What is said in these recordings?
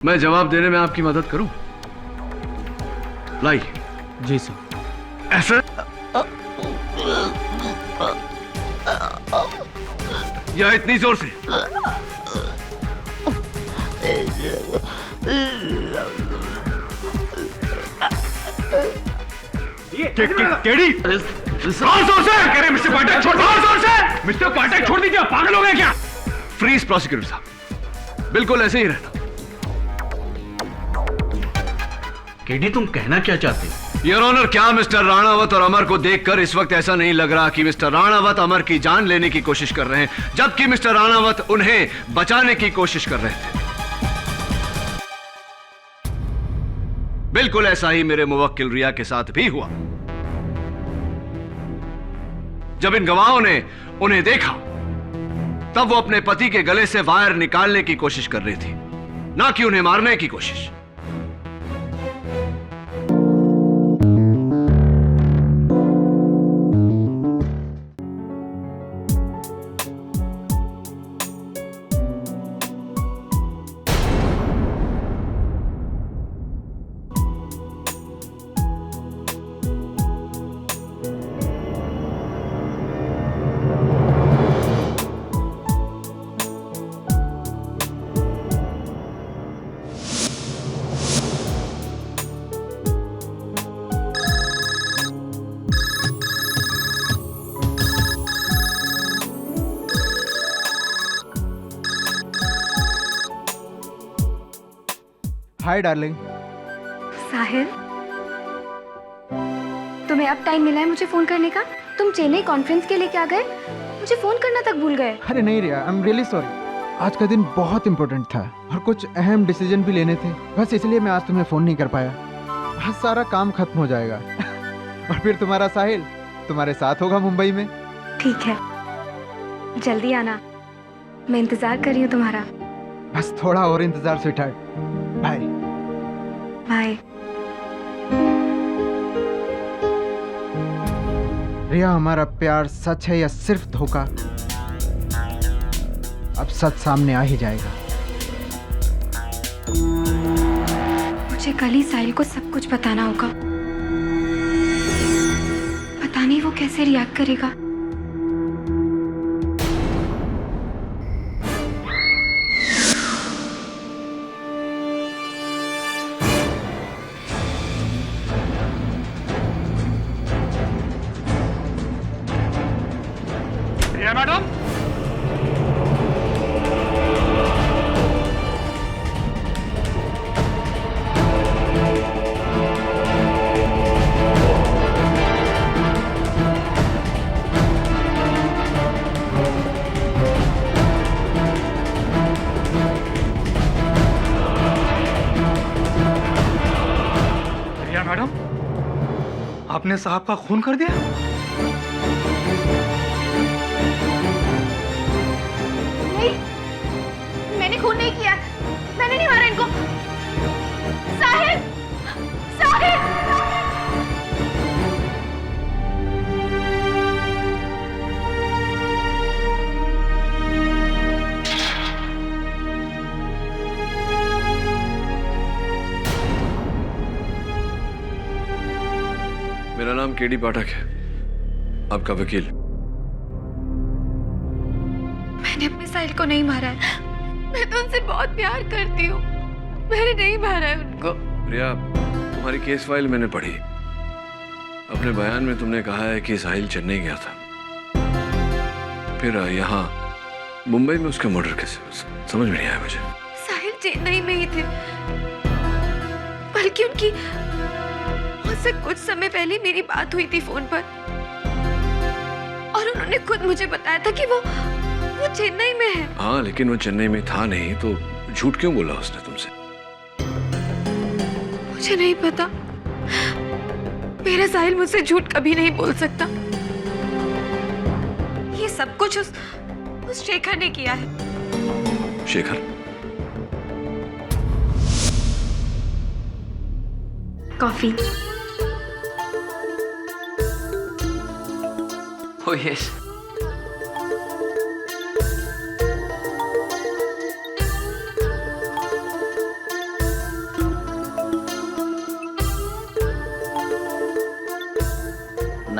मैं जवाब देने में आपकी मदद करूं? लाई। जी सर। ऐसे या इतनी जोर से? केडी जोर से कह रहे मिस्टर पाठक छोड़ दीजिए। जोर से मिस्टर पाठक छोड़ दीजिए, पागल हो गए क्या? फ्रीज प्रोसिक्यूटर साहब, बिल्कुल ऐसे ही रहना। केडी तुम कहना क्या चाहते हो? योर ऑनर, क्या मिस्टर राणावत और अमर को देखकर इस वक्त ऐसा नहीं लग रहा कि मिस्टर राणावत अमर की जान लेने की कोशिश कर रहे हैं, जबकि मिस्टर राणावत उन्हें बचाने की कोशिश कर रहे थे? बिल्कुल ऐसा ही मेरे मुवक्किल रिया के साथ भी हुआ। जब इन गवाहों ने उन्हें देखा तब वो अपने पति के गले से वायर निकालने की कोशिश कर रही थी, ना कि उन्हें मारने की कोशिश। Hi darling. साहिल, तुम्हें अब टाइम मिला है मुझे फोन करने का? तुम चेन्नई कॉन्फ्रेंस के लिए क्या गए? मुझे फोन करना तक भूल गए। अरे नहीं रिया, आई एम रियली सॉरी। आज का दिन बहुत इम्पोर्टेंट था और कुछ अहम डिसीजन भी लेने थे, बस इसलिए मैं आज तुम्हें फोन नहीं कर पाया। आज सारा काम खत्म हो जाएगा और फिर तुम्हारा साहिल तुम्हारे साथ होगा मुंबई में। ठीक है, जल्दी आना, मैं इंतजार कर रही हूँ तुम्हारा। बस थोड़ा और इंतजार स्वीटहार्ट। Bye bye. रिया, हमारा प्यार सच है या सिर्फ धोखा? अब सच सामने आ ही जाएगा। मुझे कल ही साहिल को सब कुछ बताना होगा। पता नहीं वो कैसे रिएक्ट करेगा। मैडम, रिया मैडम, आपने साहब का खून कर दिया? नहीं, मैंने खून नहीं किया, मैंने नहीं मारा इनको। साहिल, साहिल! मेरा नाम केडी पाठक है, आपका वकील। मैंने अपने साहिल को नहीं मारा है। मैं तो उनसे बहुत प्यार करती हूँ, मैंने नहीं मारा है उनको। रिया, तुम्हारी केस फाइल मैंने पढ़ी। अपने बयान में तुमने कहा है कि साहिल चेन्नई गया था, फिर यहाँ मुंबई में उसका मर्डर कैसे? समझ में नहीं आया मुझे। साहिल चेन्नई में ही थे, बल्कि उनकी मुझसे कुछ समय पहले मेरी बात हुई थी फोन पर, और उन्होंने खुद मुझे बताया था कि वो चेन्नई में है। हाँ, लेकिन वो चेन्नई में था नहीं, तो झूठ क्यों बोला उसने तुमसे? मुझे नहीं पता, मेरा साहिल मुझसे झूठ कभी नहीं बोल सकता। ये सब कुछ उस शेखर ने किया है। Shekhar? Coffee. Oh yes.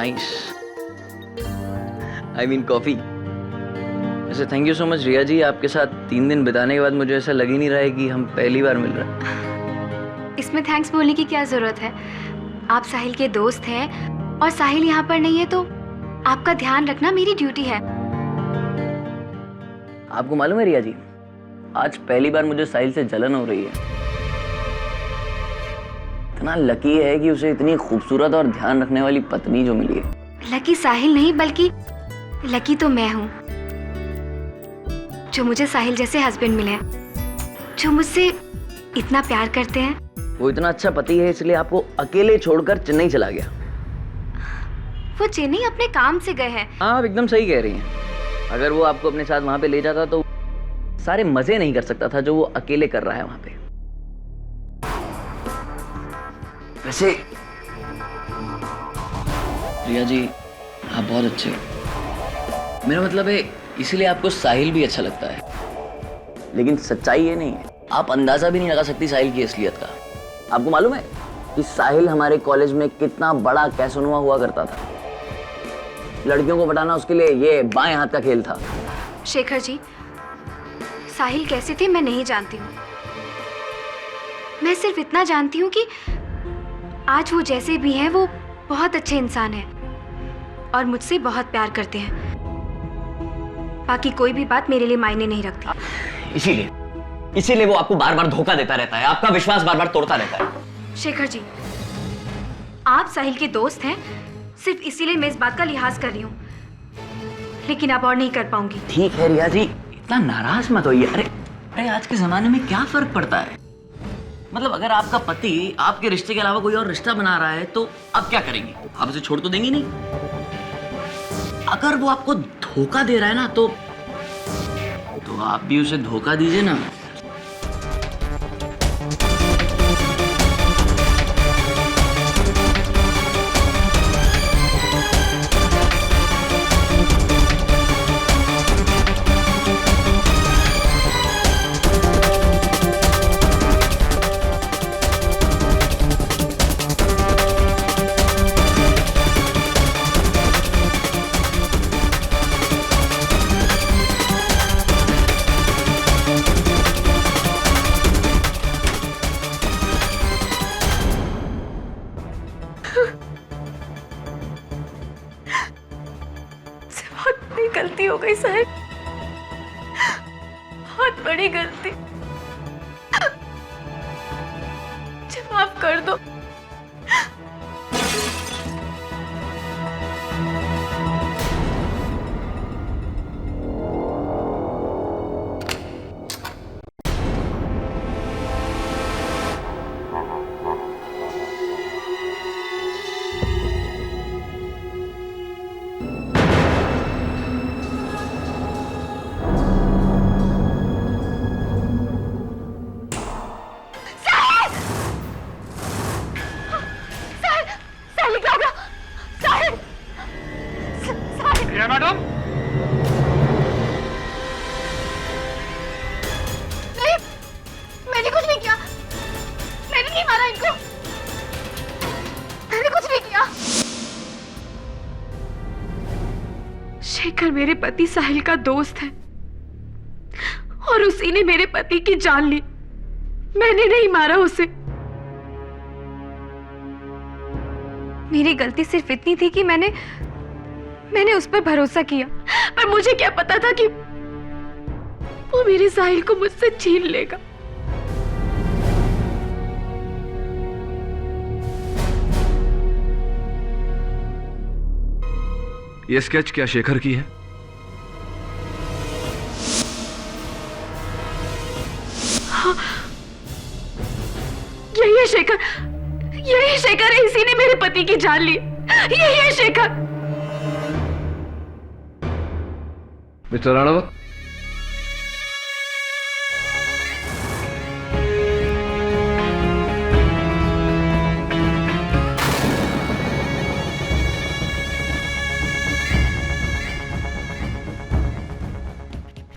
Nice. I mean coffee. वैसे थैंक यू सो मच रिया जी, आपके साथ 3 दिन बिताने के बाद मुझे ऐसा लग ही नहीं रहा है कि हम पहली बार मिल रहे हैं। इसमें थैंक्स बोलने की क्या जरूरत है? आप साहिल के दोस्त हैं और साहिल यहाँ पर नहीं है तो आपका ध्यान रखना मेरी ड्यूटी है। आपको मालूम है रिया जी, आज पहली बार मुझे साहिल से जलन हो रही है। इतना लकी है कि उसे इतनी खूबसूरत और ध्यान रखने वाली पत्नी जो मिली है। लकी साहिल नहीं बल्कि लकी तो मैं हूँ जो मुझे साहिल जैसे हस्बैंड मिले हैं, जो मुझसे इतना प्यार करते हैं। वो इतना अच्छा पति है इसलिए आपको अकेले छोड़कर चेन्नई चला गया। वो चेन्नई अपने काम से गए हैं। हाँ, आप एकदम सही कह रही हैं। अगर वो आपको अपने साथ वहां पे ले जाता तो सारे मजे नहीं कर सकता था जो वो अकेले कर रहा है वहां पे। वैसे रिया जी, आप बहुत अच्छे हो। मेरा मतलब है इसीलिए आपको साहिल भी अच्छा लगता है। लेकिन सच्चाई ये नहीं है, आप अंदाजा भी नहीं लगा सकती साहिल की असलियत का। आपको मालूम है कि साहिल हमारे कॉलेज में कितना बड़ा कैसोनुआ हुआ करता था। लड़कियों को पटाना उसके लिए ये बाएं हाथ का खेल था। शेखर जी, साहिल कैसे थे मैं नहीं जानती हूँ। मैं सिर्फ इतना जानती हूँ कि आज वो जैसे भी हैं वो बहुत अच्छे इंसान हैं और मुझसे बहुत प्यार करते हैं। बाकी कोई भी बात मेरे लिए मायने नहीं रखती। इसीलिए वो आपको बार बार धोखा देता रहता है, आपका विश्वास बार बार तोड़ता रहता है। शेखर जी, आप साहिल के दोस्त हैं, सिर्फ इसीलिए मैं इस बात का लिहाज कर रही हूँ, लेकिन अब और नहीं कर पाऊंगी। ठीक है रिया जी, इतना नाराज मत होइए। अरे आज के जमाने में क्या फर्क पड़ता है? मतलब अगर आपका पति आपके रिश्ते के अलावा कोई और रिश्ता बना रहा है तो आप क्या करेंगे? आप उसे छोड़ तो देंगे नहीं। अगर वो आपको धोखा दे रहा है ना तो आप भी उसे धोखा दीजिए ना। गलती हो गई साहब, बहुत बड़ी गलती। मुझे माफ कर दो। मैडम, नहीं, मैंने कुछ नहीं किया। मैंने नहीं मारा इनको। मैंने कुछ नहीं किया। शेखर मेरे पति साहिल का दोस्त है और उसी ने मेरे पति की जान ली। मैंने नहीं मारा उसे। मेरी गलती सिर्फ इतनी थी कि मैंने उस पर भरोसा किया, पर मुझे क्या पता था कि वो मेरे साहिल को मुझसे छीन लेगा। ये स्केच क्या शेखर की है? हाँ, यही है शेखर। यही शेखर है, इसी ने मेरे पति की जान ली। यही है Shekhar. Mister Ranawat,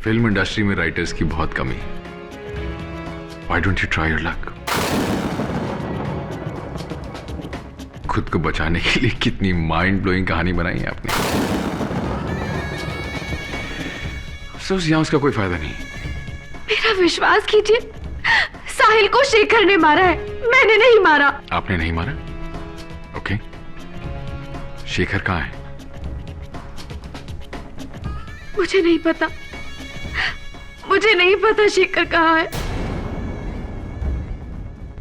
film industry में राइटर्स की बहुत कमी। Why don't you try your luck? खुद को बचाने के लिए कितनी माइंड ब्लोइंग कहानी बनाई है आपने। अफसोस यहाँ उसका कोई फायदा नहीं। मेरा विश्वास कीजिए, साहिल को शेखर ने मारा है, मैंने नहीं मारा। आपने नहीं मारा? ओके, शेखर कहाँ है? मुझे नहीं पता, मुझे नहीं पता शेखर कहाँ है।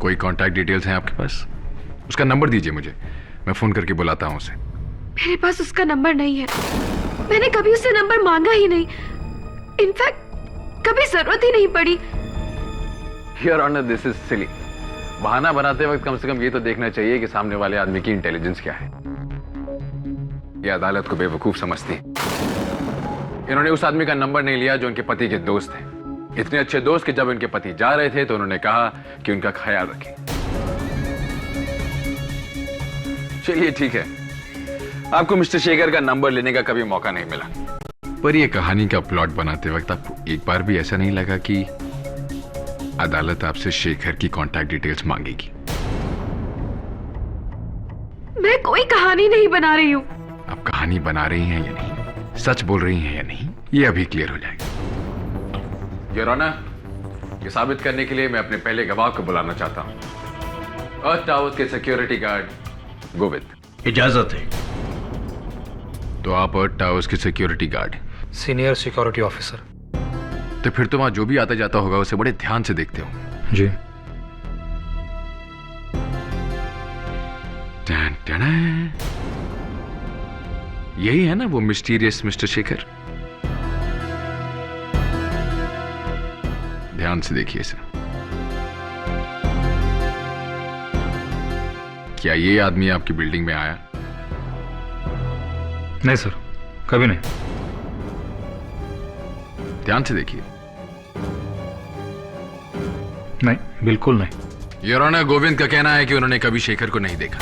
कोई कांटेक्ट डिटेल्स हैं आपके पास? उसका नंबर दीजिए मुझे, मैं फोन करके बुलाता हूँ उसे। मेरे पास उसका नंबर नहीं है, मैंने कभी उससे नंबर मांगा ही नहीं, इनफैक्ट कभी जरूरत ही नहीं पड़ी। योर ऑनर, दिस इज सिली। बहाना बनाते वक्त कम से कम ये तो देखना चाहिए कि सामने वाले आदमी की इंटेलिजेंस क्या है। ये अदालत को बेवकूफ समझती है। इन्होंने उस आदमी का नंबर नहीं लिया जो उनके पति के दोस्त हैं। इतने अच्छे दोस्त कि जब उनके पति जा रहे थे तो उन्होंने कहा कि उनका ख्याल रखें। चलिए ठीक है, आपको मिस्टर शेखर का नंबर लेने का कभी मौका नहीं मिला, पर यह कहानी का प्लॉट बनाते वक्त आपको एक बार भी ऐसा नहीं लगा कि अदालत आपसे शेखर की कांटेक्ट डिटेल्स मांगेगी? मैं कोई कहानी नहीं बना रही हूँ। आप कहानी बना रही हैं या नहीं, सच बोल रही हैं या नहीं, ये अभी क्लियर हो जाएगा। योर ऑनर, ये साबित करने के लिए मैं अपने पहले गवाह को बुलाना चाहता हूँ। अर्थ टावर के सिक्योरिटी गार्ड गोविंद। इजाजत है। तो आप अर्थ टावर्स के security guard? Senior security officer. तो फिर तो वहां जो भी आता जाता होगा उसे बड़े ध्यान से देखते हो। जी। टन टन। यही है ना वो मिस्टीरियस मिस्टर शेखर? ध्यान से देखिए इसे। क्या ये आदमी आपकी बिल्डिंग में आया? नहीं सर, कभी नहीं। ध्यान से देखिए। नहीं, बिल्कुल नहीं। योर ऑनर, गोविंद का कहना है कि उन्होंने कभी शेखर को नहीं देखा।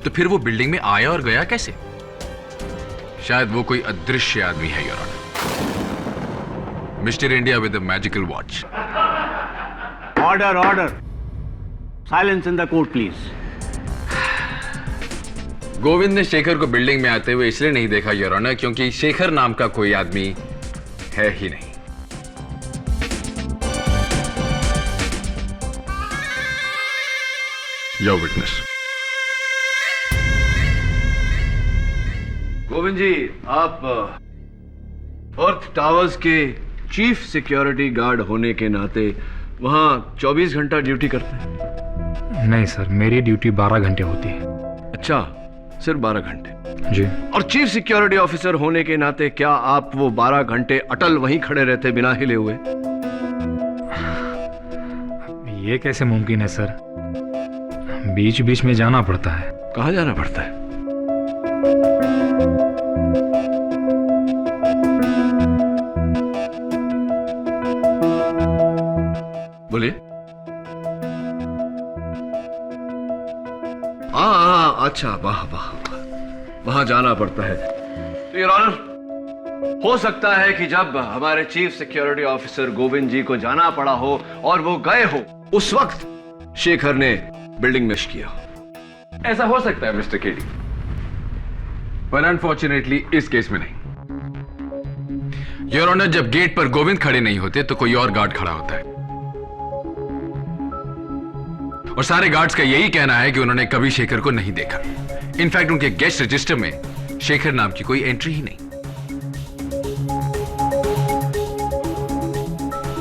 तो फिर वो बिल्डिंग में आया और गया कैसे? शायद वो कोई अदृश्य आदमी है your honour. Mister India with the magical watch. Order order, silence in the court please. Govind ने शेखर को बिल्डिंग में आते हुए इसलिए नहीं देखा योर ऑनर क्योंकि शेखर नाम का कोई आदमी है ही नहीं। Your witness. गोविंद जी, आप अर्थ टावर्स के चीफ सिक्योरिटी गार्ड होने के नाते वहां 24 घंटा ड्यूटी करते हैं? नहीं सर, मेरी ड्यूटी 12 घंटे होती है। अच्छा, सिर्फ 12 घंटे? जी। और चीफ सिक्योरिटी ऑफिसर होने के नाते क्या आप वो 12 घंटे अटल वहीं खड़े रहते बिना हिले हुए? ये कैसे मुमकिन है सर, बीच बीच में जाना पड़ता है। कहाँ जाना पड़ता है? बोलिए। हाँ, अच्छा, वाह वाह, वहां जाना पड़ता है। तो योर ऑनर, हो सकता है कि जब हमारे चीफ सिक्योरिटी ऑफिसर गोविंद जी को जाना पड़ा हो और वो गए हो, उस वक्त शेखर ने बिल्डिंग में किया। ऐसा हो सकता है मिस्टर केडी, पर अनफॉर्चुनेटली इस केस में नहीं। योर ऑनर, जब गेट पर गोविंद खड़े नहीं होते तो कोई और गार्ड खड़ा होता है, और सारे गार्ड्स का यही कहना है कि उन्होंने कभी शेखर को नहीं देखा। इनफैक्ट उनके गेस्ट रजिस्टर में शेखर नाम की कोई एंट्री ही नहीं।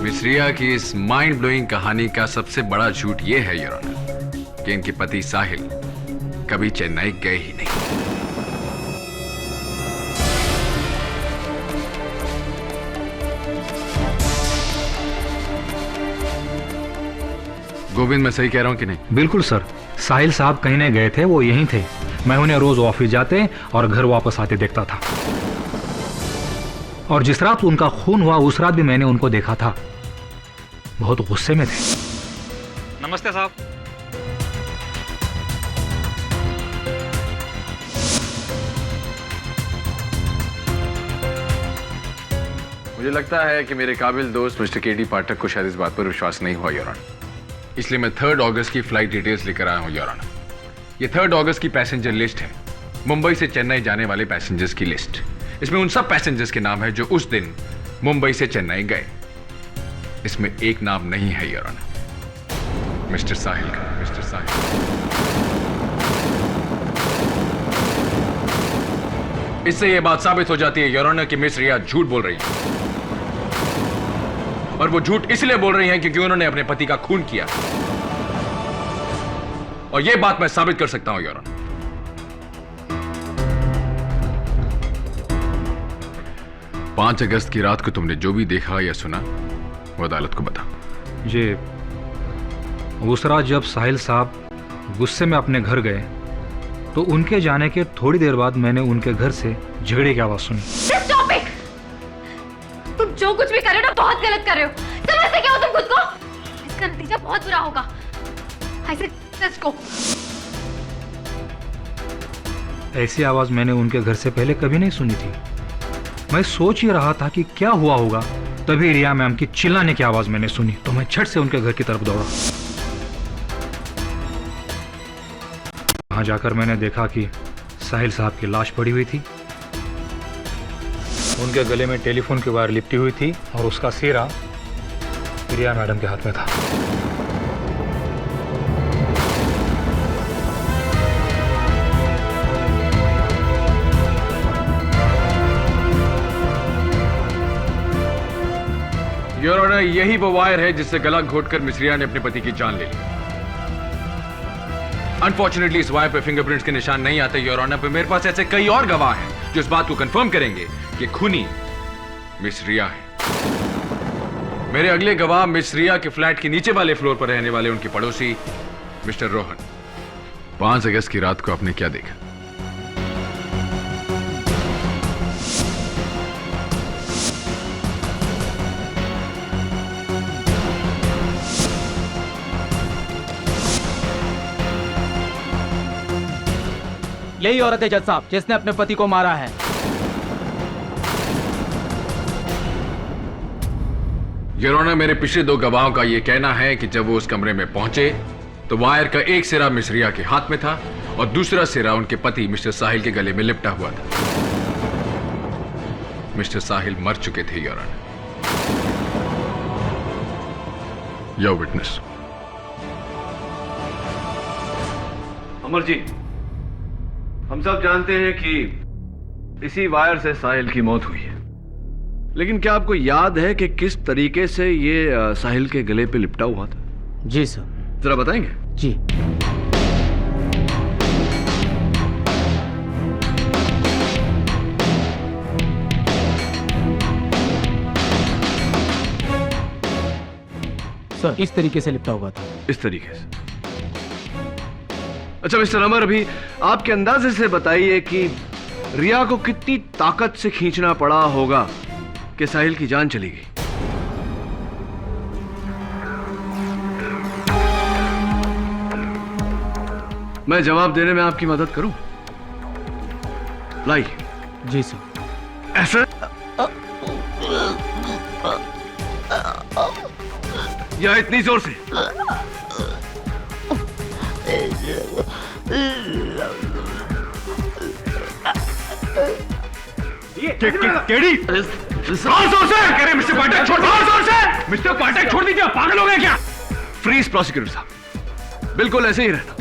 मिस रिया की इस माइंड ब्लोइंग कहानी का सबसे बड़ा झूठ यह है योर ऑनर कि इनके पति साहिल कभी चेन्नई गए ही नहीं। गोविंद, मैं सही कह रहा हूं कि नहीं? बिल्कुल सर, साहिल साहब कहीं नहीं गए थे, वो यहीं थे। मैं उन्हें रोज ऑफिस जाते और घर वापस आते देखता था, और जिस रात उनका खून हुआ उस रात भी मैंने उनको देखा था। बहुत गुस्से में थे। नमस्ते साहब। मुझे लगता है कि मेरे काबिल दोस्त मिस्टर केडी पाठक को शायद इस बात पर विश्वास नहीं हुआ योर ऑनर। इसलिए मैं 3 अगस्त की फ्लाइट डिटेल्स लेकर आया हूं योर ऑनर। ये 3 अगस्त की पैसेंजर लिस्ट है, मुंबई से चेन्नई जाने वाले पैसेंजर्स की लिस्ट। इसमें उन सब पैसेंजर्स के नाम है जो उस दिन मुंबई से चेन्नई गए। इसमें एक नाम नहीं है योर ऑनर, मिस्टर साहिल का। मिस्टर साहिल। इससे यह बात साबित हो जाती है योर ऑनर कि मिस रिया झूठ बोल रही है, और वो झूठ इसलिए बोल रही हैं क्योंकि उन्होंने अपने पति का खून किया, और यह बात मैं साबित कर सकता हूं योर ऑनर। 5 अगस्त की रात को तुमने जो भी देखा या सुना वो अदालत को बता। ये उस रात जब साहिल साहब गुस्से में अपने घर गए तो उनके जाने के थोड़ी देर बाद मैंने उनके घर से झगड़े की आवाज सुनी। Stop it! तुम जो कुछ भी कर रहे हो ना बहुत गलत कर रहे हो। समझते क्या हो तुम खुद को? इसका नतीजा बहुत बुरा होगा। ऐसे सच को। ऐसी आवाज मैंने उनके घर से पहले कभी नहीं सुनी थी। मैं सोच ही रहा था कि क्या हुआ होगा, तभी रिया मैम की चिल्लाने की आवाज मैंने सुनी, तो मैं झट से उनके घर की तरफ दौड़ा। वहां जाकर मैंने देखा कि साहिल साहब की लाश पड़ी हुई थी, उनके गले में टेलीफोन की वायर लिपटी हुई थी और उसका सिरा रिया मैडम के हाथ में था। योर ऑनर, यही वो वायर है जिससे गला घोटकर मिस रिया ने अपने पति की जान ले ली। अनफॉर्चुनेटली इस वायर पे फिंगरप्रिंट्स के निशान नहीं आते योर ऑनर, पर मेरे पास ऐसे कई और गवाह हैं जो इस बात को कंफर्म करेंगे कि खूनी मिस रिया है। मेरे अगले गवाह मिस रिया के फ्लैट के नीचे वाले फ्लोर पर रहने वाले उनके पड़ोसी मिस्टर रोहन। 5 अगस्त की रात को आपने क्या देखा? यही औरत है जज साहब जिसने अपने पति को मारा है। योर ऑनर, मेरे पिछले 2 गवाहों का यह कहना है कि जब वो उस कमरे में पहुंचे तो वायर का एक सिरा मिस रिया के हाथ में था और दूसरा सिरा उनके पति मिस्टर साहिल के गले में लिपटा हुआ था। मिस्टर साहिल मर चुके थे your honour. Your witness. Amar ji, हम सब जानते हैं कि इसी वायर से साहिल की मौत हुई है, लेकिन क्या आपको याद है कि किस तरीके से ये साहिल के गले पे लिपटा हुआ था? जी सर। जरा बताएंगे? जी। सर, इस तरीके से लिपटा हुआ था। इस तरीके से? अच्छा मिस्टर अमर, अभी आपके अंदाजे से बताइए कि रिया को कितनी ताकत से खींचना पड़ा होगा कि साहिल की जान चली गई। मैं जवाब देने में आपकी मदद करूं? लाइए। जी सर। ऐसे या इतनी जोर से? केडी जोर से कह रहे मिस्टर पाठक, छोड़ जोर से। मिस्टर पाठक छोड़ दीजिए, पागल हो गए क्या? फ्रीज प्रोसिक्यूटर साहब, बिल्कुल ऐसे ही रहना।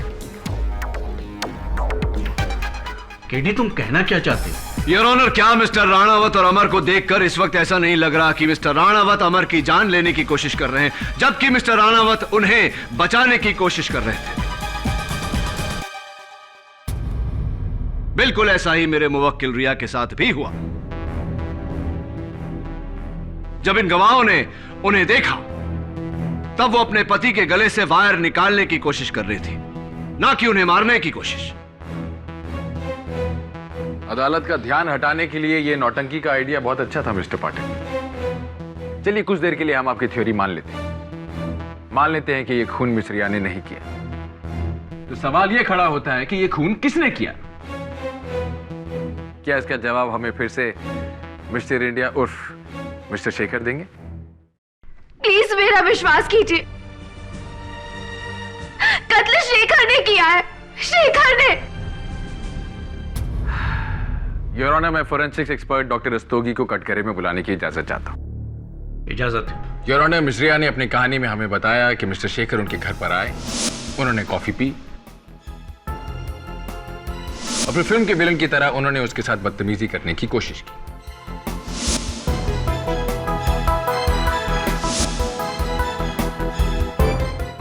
केडी, तुम कहना क्या चाहते हो? योर ऑनर, क्या मिस्टर राणावत और अमर को देखकर इस वक्त ऐसा नहीं लग रहा कि मिस्टर राणावत अमर की जान लेने की कोशिश कर रहे हैं, जबकि मिस्टर राणावत उन्हें बचाने की कोशिश कर रहे थे? बिल्कुल ऐसा ही मेरे मुवक्किल रिया के साथ भी हुआ। जब इन गवाहों ने उन्हें देखा तब वो अपने पति के गले से वायर निकालने की कोशिश कर रही थी, ना कि उन्हें मारने की कोशिश। अदालत का ध्यान हटाने के लिए यह नौटंकी का आइडिया बहुत अच्छा था मिस्टर पाठक। चलिए कुछ देर के लिए हम आपकी थ्योरी मान लेते हैं कि यह खून मिस रिया ने नहीं किया। तो सवाल यह खड़ा होता है कि यह खून किसने किया? क्या इसका जवाब हमें फिर से मिस्टर इंडिया उर्फ मिस्टर शेखर देंगे? प्लीज मेरा विश्वास कीजिए। कत्ल शेखर ने किया है, शेखर ने। योर ऑनर, मैं फोरेंसिक्स एक्सपर्ट डॉक्टर रस्तोगी को कटघरे में बुलाने की इजाजत चाहता हूँ। इजाजत। योर ऑनर, मिस रिया ने अपनी कहानी में हमें बताया कि मिस्टर शेखर उनके घर पर आए, उन्होंने कॉफी पी, अपनी फिल्म के विलन की तरह उन्होंने उसके साथ बदतमीजी करने की कोशिश की।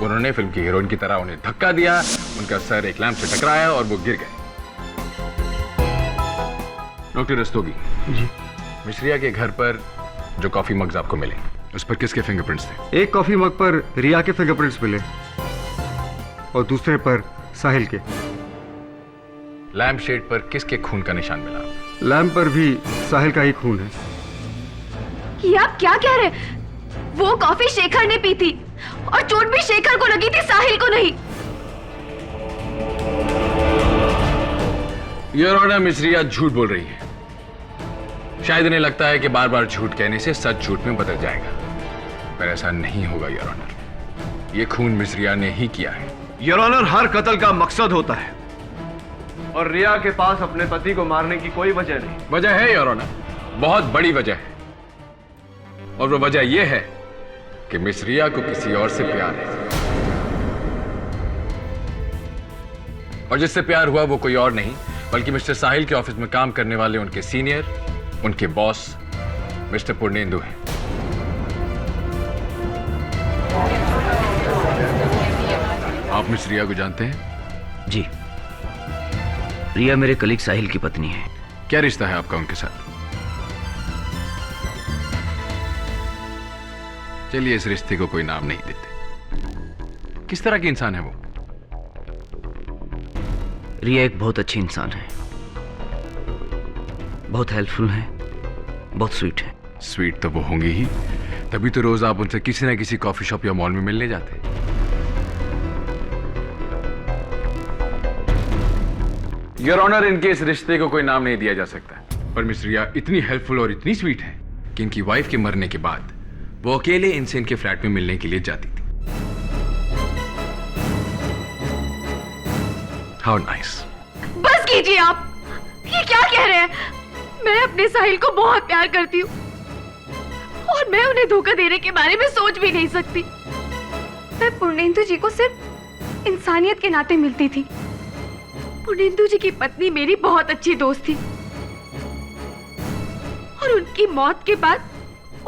उन्होंने फिल्म की हीरोइन की तरह उन्हें धक्का दिया, उनका सर एक लैंप से टकराया और वो गिर गए। डॉक्टर रस्तोगी जी, मिस रिया के घर पर जो कॉफी मग्स आपको मिले, उस पर किसके फिंगरप्रिंट्स थे? एक कॉफी मग पर रिया के फिंगरप्रिंट्स मिले और दूसरे पर साहिल के। लैम्प शेड पर किसके खून का निशान मिला? लैम्प पर भी साहिल का ही खून है। ये आप क्या कह रहे हैं? वो कॉफी शेखर ने पी थी और चोट भी शेखर को लगी थी, साहिल को नहीं। योर ऑनर, मिस रिया झूठ बोल रही है। शायद इन्हें लगता है कि बार बार झूठ कहने से सच झूठ में बदल जाएगा, पर ऐसा नहीं होगा योर ऑनर। ये खून मिस रिया ने ही किया है। योर ऑनर, हर कत्ल का मकसद होता है और रिया के पास अपने पति को मारने की कोई वजह नहीं। वजह है योर ऑनर, बहुत बड़ी वजह है, और वो वजह यह है कि मिस रिया को किसी और से प्यार है, और जिससे प्यार हुआ वो कोई और नहीं बल्कि मिस्टर साहिल के ऑफिस में काम करने वाले उनके सीनियर, उनके बॉस मिस्टर पूर्णेंदु हैं। आप मिस रिया को जानते हैं? जी, रिया मेरे कलीग साहिल की पत्नी है। क्या रिश्ता है आपका उनके साथ? चलिए, इस रिश्ते को कोई नाम नहीं देते। किस तरह की इंसान है वो? रिया एक बहुत अच्छी इंसान है, बहुत हेल्पफुल है, बहुत स्वीट है। स्वीट तो वो होंगी ही, तभी तो रोज आप उनसे किसी ना किसी कॉफी शॉप या मॉल में मिलने जाते। योर ऑनर, इनके इस रिश्ते को कोई नाम नहीं दिया जा सकता, पर मिस रिया इतनी हेल्पफुल और इतनी स्वीट है कि इनकी वाइफ के मरने के बाद वो अकेले इनसे इनके फ्लैट में मिलने के लिए जाती थी। How nice. बस कीजिए आप, ये क्या कह रहे हैं? मैं अपने साहिल को बहुत प्यार करती हूँ और मैं उन्हें धोखा देने के बारे में सोच भी नहीं सकती। मैं पूर्णेंदु जी को सिर्फ इंसानियत के नाते मिलती थी। पूर्णेंदु जी की पत्नी मेरी बहुत अच्छी दोस्त थी और उनकी मौत के बाद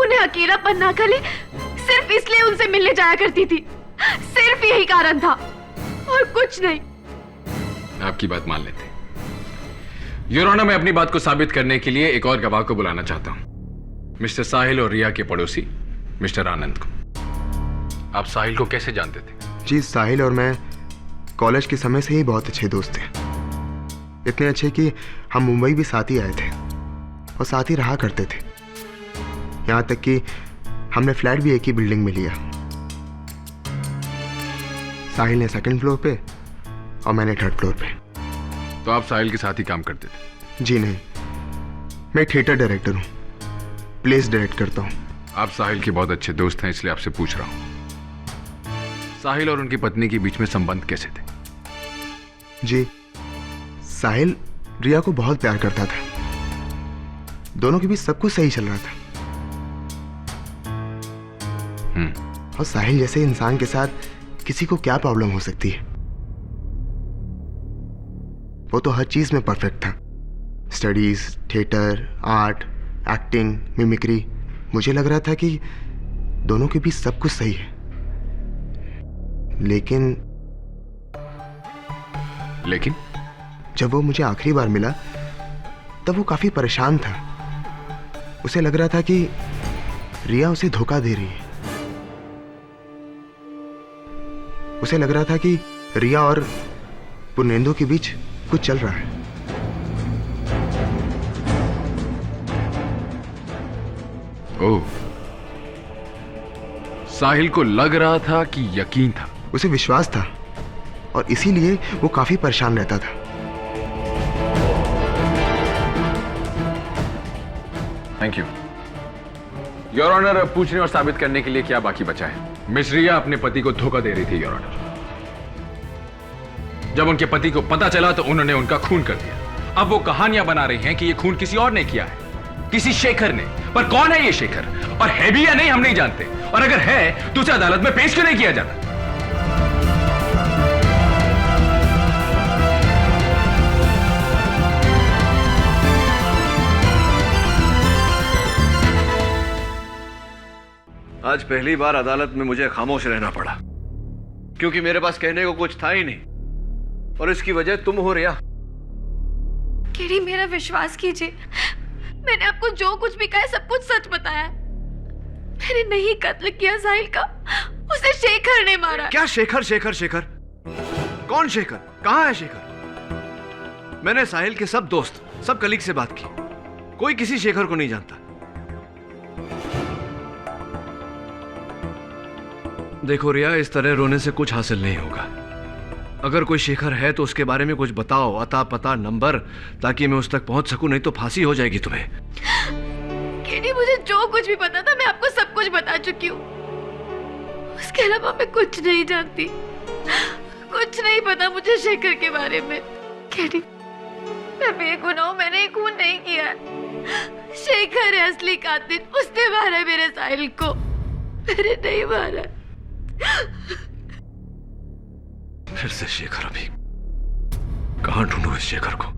उन्हें अकेलापन ना खले सिर्फ इसलिए उनसे मिलने जाया करती थी। सिर्फ यही कारण था और कुछ नहीं। आपकी बात मान लेते। योर ऑनर, मैं अपनी बात को साबित करने के लिए एक और गवाह को बुलाना चाहता हूं, मिस्टर साहिल और रिया के पड़ोसी मिस्टर आनंद को। आप साहिल को कैसे जानते थे? जी, साहिल और मैं कॉलेज के समय से ही बहुत अच्छे दोस्त थे। इतने अच्छे कि हम मुंबई भी साथ ही आए थे और साथ ही रहा करते थे। यहाँ तक कि हमने फ्लैट भी एक ही बिल्डिंग में लिया। साहिल ने सेकंड फ्लोर पे और मैंने थर्ड फ्लोर पे। तो आप साहिल के साथ ही काम करते थे? जी नहीं, मैं थिएटर डायरेक्टर हूँ, प्लेस डायरेक्ट करता हूँ। आप साहिल के बहुत अच्छे दोस्त हैं, इसलिए आपसे पूछ रहा हूँ, साहिल और उनकी पत्नी के बीच में संबंध कैसे थे? जी, साहिल रिया को बहुत प्यार करता था। दोनों के बीच सब कुछ सही चल रहा था। और साहिल जैसे इंसान के साथ किसी को क्या प्रॉब्लम हो सकती है? वो तो हर चीज में परफेक्ट था। Studies, theatre, art, acting, mimicry. मुझे लग रहा था कि दोनों के बीच सब कुछ सही है। लेकिन जब वो मुझे आखिरी बार मिला तब वो काफी परेशान था। उसे लग रहा था कि रिया उसे धोखा दे रही है। उसे लग रहा था कि रिया और पूर्णेंदु के बीच कुछ चल रहा है। ओह, साहिल को लग रहा था कि यकीन था। उसे विश्वास था और इसीलिए वो काफी परेशान रहता था। Thank you your honour. अब पूछने और साबित करने के लिए क्या बाकी बचा है? मिस रिया अपने पति को धोखा दे रही थी योर ऑनर। जब उनके पति को पता चला तो उन्होंने उनका खून कर दिया। अब वो कहानियां बना रहे हैं कि ये खून किसी और ने किया है, किसी शेखर ने। पर कौन है ये शेखर, और है भी या नहीं हम नहीं जानते, और अगर है तो उसे अदालत में पेश क्यों नहीं किया जाता? आज पहली बार अदालत में मुझे खामोश रहना पड़ा, क्योंकि मेरे पास कहने को कुछ था ही नहीं, और इसकी वजह तुम हो रिया। केडी, मेरा विश्वास कीजिए, मैंने आपको जो कुछ भी कहा है सब कुछ सच बताया। मैंने नहीं कत्ल किया साहिल का, उसे शेखर ने मारा। क्या शेखर? शेखर शेखर कौन शेखर? कहां है शेखर? मैंने साहिल के सब दोस्त, सब कलीग से बात की, कोई किसी शेखर को नहीं जानता। देखो रिया, इस तरह रोने से कुछ हासिल नहीं होगा। अगर कोई शेखर है तो उसके बारे में कुछ बताओ, अता पता नंबर, ताकि मैं उस तक पहुंच सकूं, नहीं तो फांसी हो जाएगी तुम्हें। केडी, मुझे जो कुछ भी पता था मैं आपको सब कुछ बता चुकी हूँ। उसके अलावा मैं कुछ नहीं जानती, कुछ नहीं पता मुझे शेखर के बारे में। केडी, मैं बेगुनाह हूं, मैंने खून नहीं किया। शेखर है असली कातिल, उसने मारा है मेरे साहिल को, मैंने नहीं मारा। फिर से शेखर, अभी कहां ढूंढूं इस शेखर को?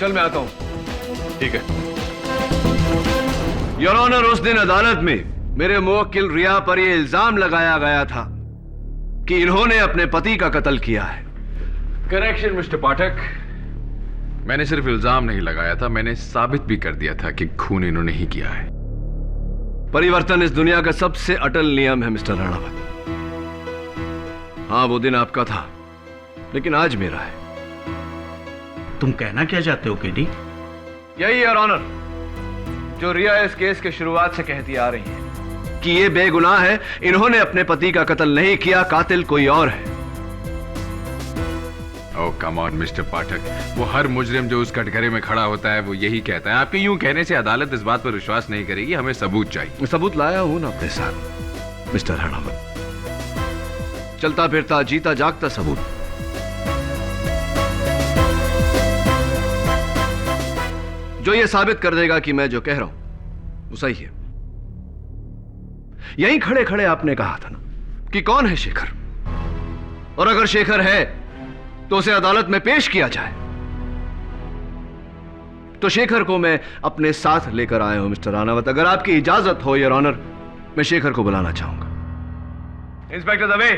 चल मैं आता हूं। ठीक है। योर ऑनर, उस दिन अदालत में मेरे मुवक्किल रिया पर यह इल्जाम लगाया गया था कि इन्होंने अपने पति का कत्ल किया है। करेक्शन मिस्टर पाठक, मैंने सिर्फ इल्जाम नहीं लगाया था, मैंने साबित भी कर दिया था कि खून इन्होंने ही किया है। परिवर्तन इस दुनिया का सबसे अटल नियम है मिस्टर राणावत। हाँ, वो दिन आपका था, लेकिन आज मेरा है। तुम कहना क्या चाहते हो केडी? यही योर ऑनर, जो रिया इस केस के शुरुआत से कहती आ रही है कि ये बेगुनाह है, इन्होंने अपने पति का कत्ल नहीं किया, कातिल कोई और है। ओह कम ऑन मिस्टर पाठक, वो हर मुजरिम जो उस कटघरे में खड़ा होता है वो यही कहता है। आपके यूं कहने से अदालत इस बात पर विश्वास नहीं करेगी, हमें सबूत चाहिए। सबूत लाया हूं ना अपने साथ मिस्टर राणावत, चलता फिरता जीता जागता सबूत। जो ये साबित कर देगा कि मैं जो कह रहा हूं वो सही है। यहीं खड़े खड़े आपने कहा था ना कि कौन है शेखर, और अगर शेखर है तो उसे अदालत में पेश किया जाए। तो शेखर को मैं अपने साथ लेकर आया हूं मिस्टर राणावत। अगर आपकी इजाजत हो योर ऑनर, मैं शेखर को बुलाना चाहूंगा। इंस्पेक्टर दवे।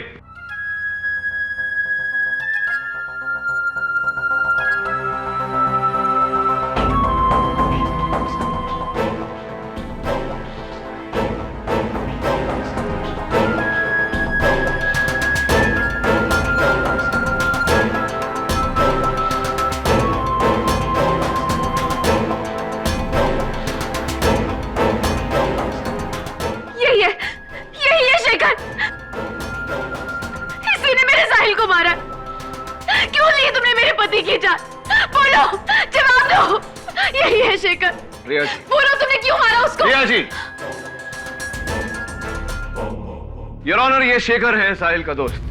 योर ऑनर, ये शेखर है साहिल का दोस्त।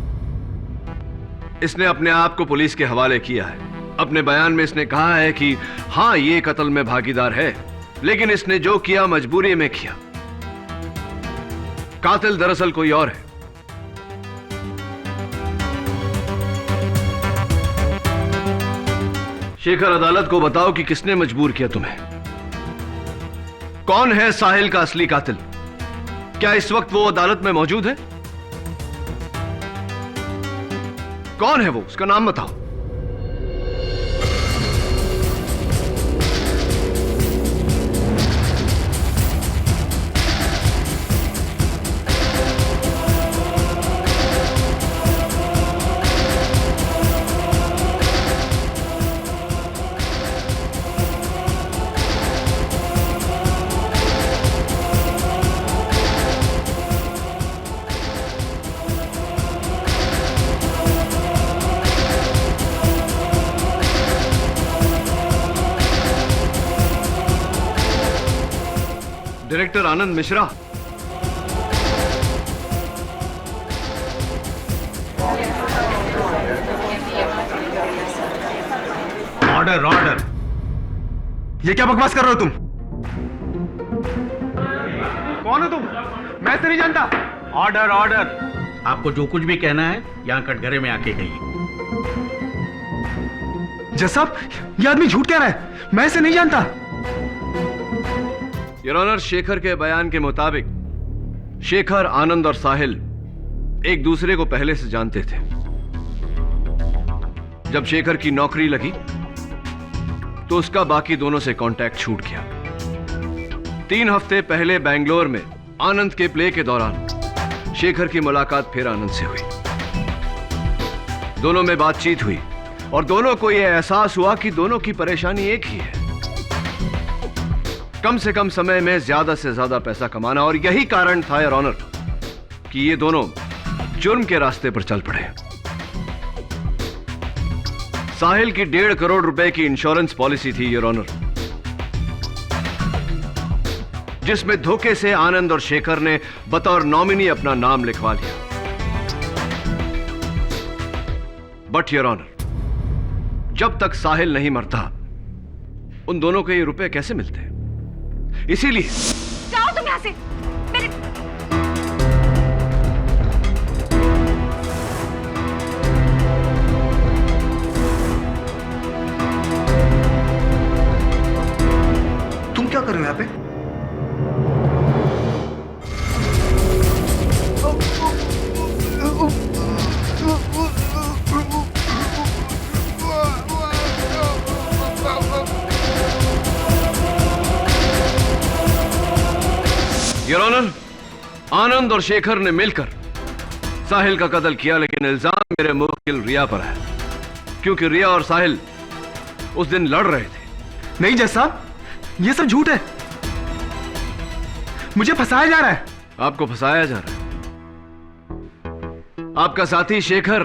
इसने अपने आप को पुलिस के हवाले किया है। अपने बयान में इसने कहा है कि हां, ये कत्ल में भागीदार है, लेकिन इसने जो किया मजबूरी में किया। कातिल दरअसल कोई और है। शेखर, अदालत को बताओ कि किसने मजबूर किया तुम्हें। कौन है साहिल का असली कातिल? क्या इस वक्त वो अदालत में मौजूद है? कौन है वो? उसका नाम बताओ। Director Anand Mishra. Order order. ये क्या बकवास कर रहे हो तुम? कौन हो तुम? मैं तो नहीं जानता। Order order. आपको जो कुछ भी कहना है यहां कटघरे में आके कहिए। जज साहब, ये आदमी झूठ कह रहा है, मैं इसे नहीं जानता। योर ऑनर, शेखर के बयान के मुताबिक शेखर, आनंद और साहिल एक दूसरे को पहले से जानते थे। जब शेखर की नौकरी लगी तो उसका बाकी दोनों से कांटेक्ट छूट गया। 3 हफ्ते पहले बेंगलोर में आनंद के प्ले के दौरान शेखर की मुलाकात फिर आनंद से हुई। दोनों में बातचीत हुई और दोनों को यह एहसास हुआ कि दोनों की परेशानी एक ही है, कम से कम समय में ज्यादा से ज्यादा पैसा कमाना। और यही कारण था योर ऑनर कि ये दोनों जुर्म के रास्ते पर चल पड़े। साहिल की 1.5 करोड़ रुपए की इंश्योरेंस पॉलिसी थी योर ऑनर, जिसमें धोखे से आनंद और शेखर ने बतौर नॉमिनी अपना नाम लिखवा लिया। बट योर ऑनर, जब तक साहिल नहीं मरता उन दोनों को ये रुपए कैसे मिलते? इसीलिए जाओ तुम यहां से। मेरे तुम क्या कर रहे हो यहाँ पे? योर ऑनर, आनंद और शेखर ने मिलकर साहिल का कत्ल किया, लेकिन इल्जाम मेरे मुवक्किल रिया पर है, क्योंकि रिया और साहिल उस दिन लड़ रहे थे। नहीं जज साहब, ये सब झूठ है। मुझे फंसाया जा रहा है। आपको फंसाया जा रहा है? आपका साथी शेखर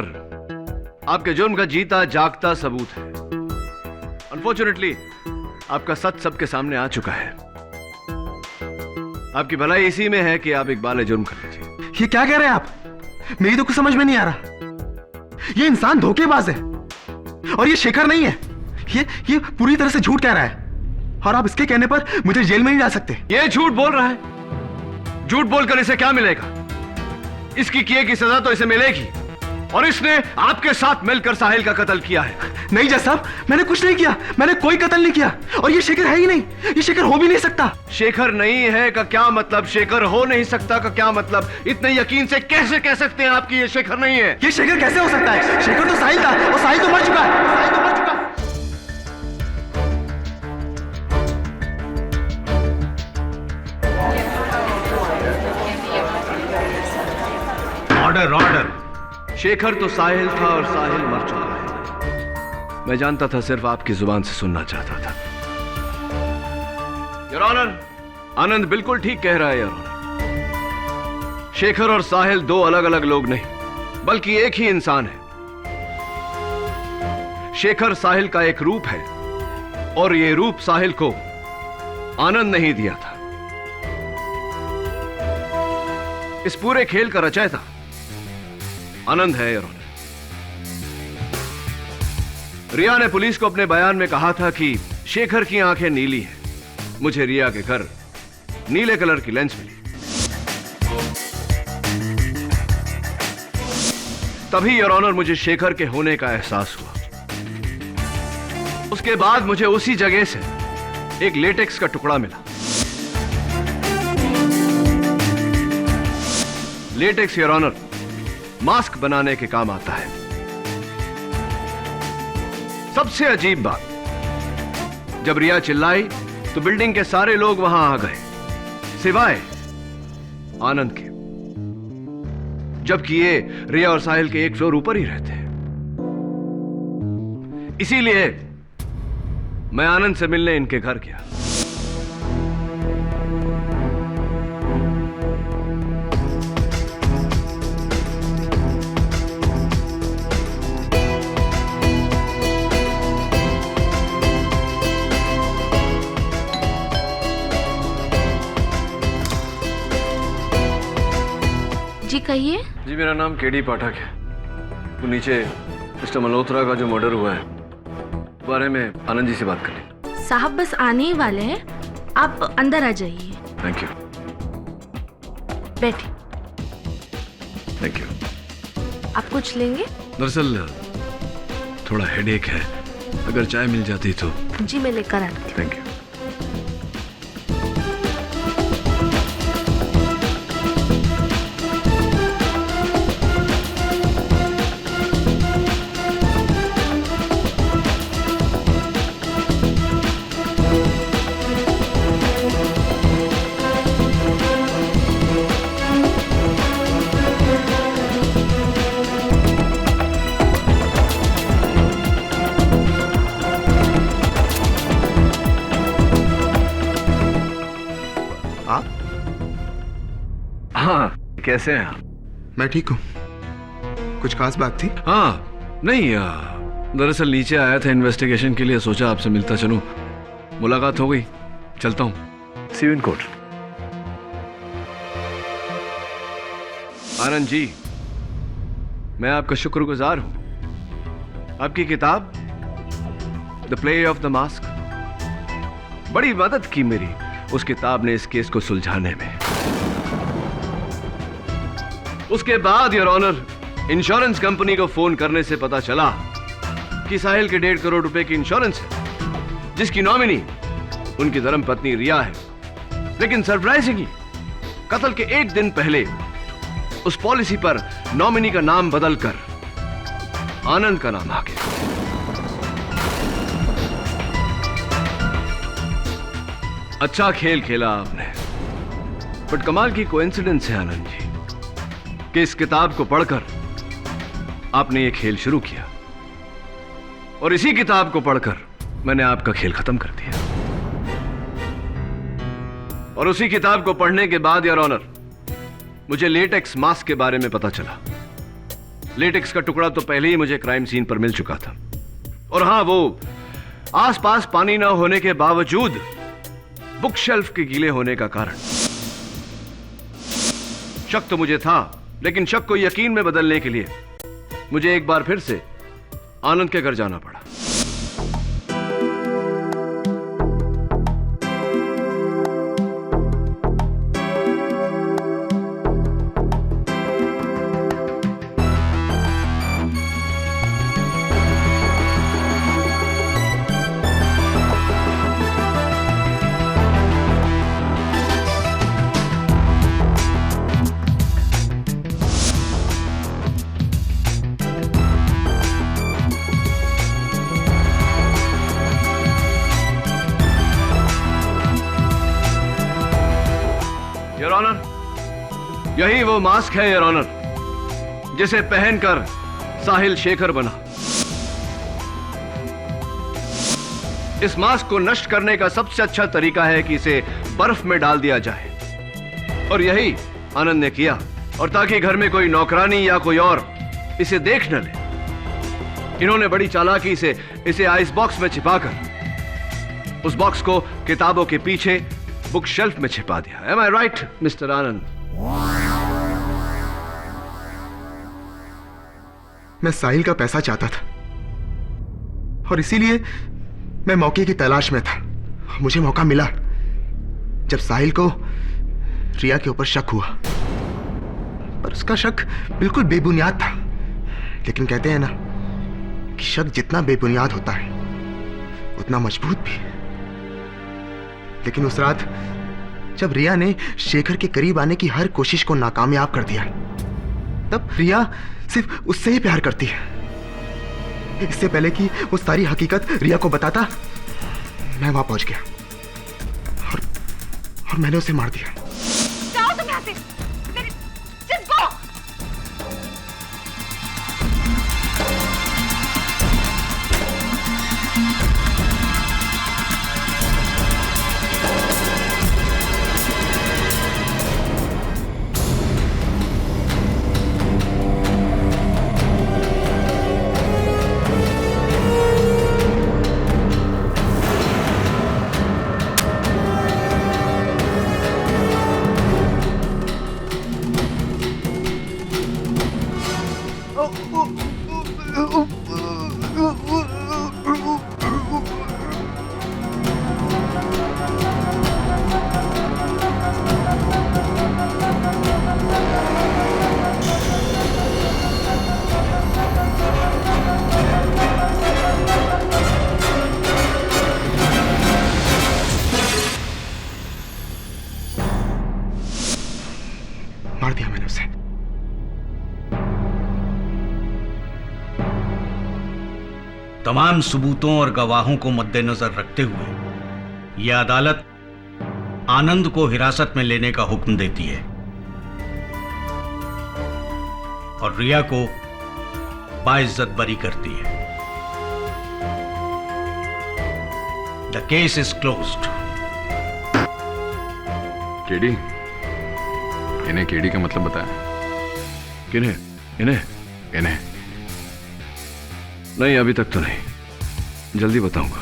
आपके जुर्म का जीता जागता सबूत है। अनफॉर्चुनेटली आपका सच सबके सामने आ चुका है। आपकी भलाई इसी में है कि आप इकबाल जुर्म कर लीजिए। ये क्या कह रहे हैं आप? मेरी तो कुछ समझ में नहीं आ रहा। ये इंसान धोखेबाज है और ये शेखर नहीं है। ये पूरी तरह से झूठ कह रहा है और आप इसके कहने पर मुझे जेल में नहीं जा सकते। ये झूठ बोल रहा है। झूठ बोलकर इसे क्या मिलेगा? इसकी किए की सजा तो इसे मिलेगी, और इसने आपके साथ मिलकर साहिल का कत्ल किया है। नहीं जज साहब, मैंने कुछ नहीं किया। मैंने कोई कत्ल नहीं किया और ये शेखर है ही नहीं। ये शेखर हो भी नहीं सकता। शेखर नहीं है का क्या मतलब? शेखर हो नहीं सकता का क्या मतलब? इतने यकीन से कैसे कह सकते हैं आप कि ये शेखर नहीं है? ये शेखर कैसे हो सकता है? शेखर तो साहिल था और साहिल तो मर चुका है। साहिल तो मर चुका है। Order order. शेखर तो साहिल था और साहिल मर चुका है। मैं जानता था, सिर्फ आपकी जुबान से सुनना चाहता था। योर ऑनर, आनंद बिल्कुल ठीक कह रहा है योर ऑनर। शेखर और साहिल 2 अलग अलग लोग नहीं, बल्कि एक ही इंसान है। शेखर साहिल का एक रूप है और यह रूप साहिल को आनंद नहीं दिया था। इस पूरे खेल का रचयिता आनंद है योर ऑनर। रिया ने पुलिस को अपने बयान में कहा था कि शेखर की आंखें नीली हैं। मुझे रिया के घर नीले कलर की लेंस मिली। तभी योर ऑनर मुझे शेखर के होने का एहसास हुआ। उसके बाद मुझे उसी जगह से एक लेटेक्स का टुकड़ा मिला। लेटेक्स योर ऑनर मास्क बनाने के काम आता है। सबसे अजीब बात, जब रिया चिल्लाई तो बिल्डिंग के सारे लोग वहां आ गए सिवाय आनंद के, जबकि ये रिया और साहिल के एक फ्लोर ऊपर ही रहते हैं। इसीलिए मैं आनंद से मिलने इनके घर गया। जी कहिए। जी मेरा नाम केडी पाठक है। तो नीचे मिस्टर मल्होत्रा का जो मर्डर हुआ है बारे में आनंद जी से बात कर ली। साहब बस आने ही वाले हैं, आप अंदर आ जाइए। Thank you. बैठिए। Thank you. आप कुछ लेंगे? दरअसल थोड़ा हेडेक है, अगर चाय मिल जाती तो। जी मैं लेकर आती हूँ। Thank you. हाँ, कैसे हैं आप? मैं ठीक हूँ। कुछ खास बात थी? हाँ, नहीं दरअसल नीचे आया था इन्वेस्टिगेशन के लिए, सोचा आपसे मिलता चलूं। मुलाकात हो गई, चलता हूं। सी you in court. Anand ji, मैं आपका शुक्रगुजार हूं। आपकी किताब the play of the mask बड़ी मदद की मेरी। उस किताब ने इस केस को सुलझाने में। उसके बाद योर ऑनर इंश्योरेंस कंपनी को फोन करने से पता चला कि साहिल के 1.5 करोड़ रुपए की इंश्योरेंस है, जिसकी नॉमिनी उनकी धर्मपत्नी रिया है। लेकिन सरप्राइजिंगली कत्ल के एक दिन पहले उस पॉलिसी पर नॉमिनी का नाम बदलकर आनंद का नाम आ गया। अच्छा खेल खेला आपने, बट कमाल की कोइंसिडेंस है आनंद जी कि इस किताब को पढ़कर आपने ये खेल शुरू किया और इसी किताब को पढ़कर मैंने आपका खेल खत्म कर दिया। और उसी किताब को पढ़ने के बाद योर ऑनर मुझे लेटेक्स मास्क के बारे में पता चला। लेटेक्स का टुकड़ा तो पहले ही मुझे क्राइम सीन पर मिल चुका था, और हां, वो आसपास पानी ना होने के बावजूद बुक शेल्फ के गीले होने का कारण। शक तो मुझे था, लेकिन शक को यकीन में बदलने के लिए मुझे एक बार फिर से आनंद के घर जाना पड़ा। योर ऑनर, यही वो मास्क है योर ऑनर, जिसे पहनकर साहिल शेखर बना। इस मास्क को नष्ट करने का सबसे अच्छा तरीका है कि इसे बर्फ में डाल दिया जाए, और यही आनंद ने किया। और ताकि घर में कोई नौकरानी या कोई और इसे देख न ले, इन्होंने बड़ी चालाकी से इसे आइस बॉक्स में छिपाकर उस बॉक्स को किताबों के पीछे बुक शेल्फ में छिपा दिया। Am I right, मिस्टर आनंद? मैं साहिल का पैसा चाहता था और इसीलिए मैं मौके की तलाश में था। मुझे मौका मिला जब साहिल को रिया के ऊपर शक हुआ, पर उसका शक बिल्कुल बेबुनियाद था। लेकिन कहते हैं ना कि शक जितना बेबुनियाद होता है उतना मजबूत भी। लेकिन उस रात जब रिया ने शेखर के करीब आने की हर कोशिश को नाकामयाब कर दिया, तब रिया सिर्फ उससे ही प्यार करती है। इससे पहले कि वो सारी हकीकत रिया को बताता, मैं वहां पहुंच गया और मैंने उसे मार दिया। जाओ तुम यहाँ से। Just go! मार दिया मैंने उसे। तमाम सबूतों और गवाहों को मद्देनजर रखते हुए यह अदालत आनंद को हिरासत में लेने का हुक्म देती है और रिया को बाइज्जत बरी करती है। The case is closed. KD, इन्हें केडी का मतलब बताया? किन्हें? इन्हें? इन्हें नहीं, अभी तक तो नहीं, जल्दी बताऊंगा।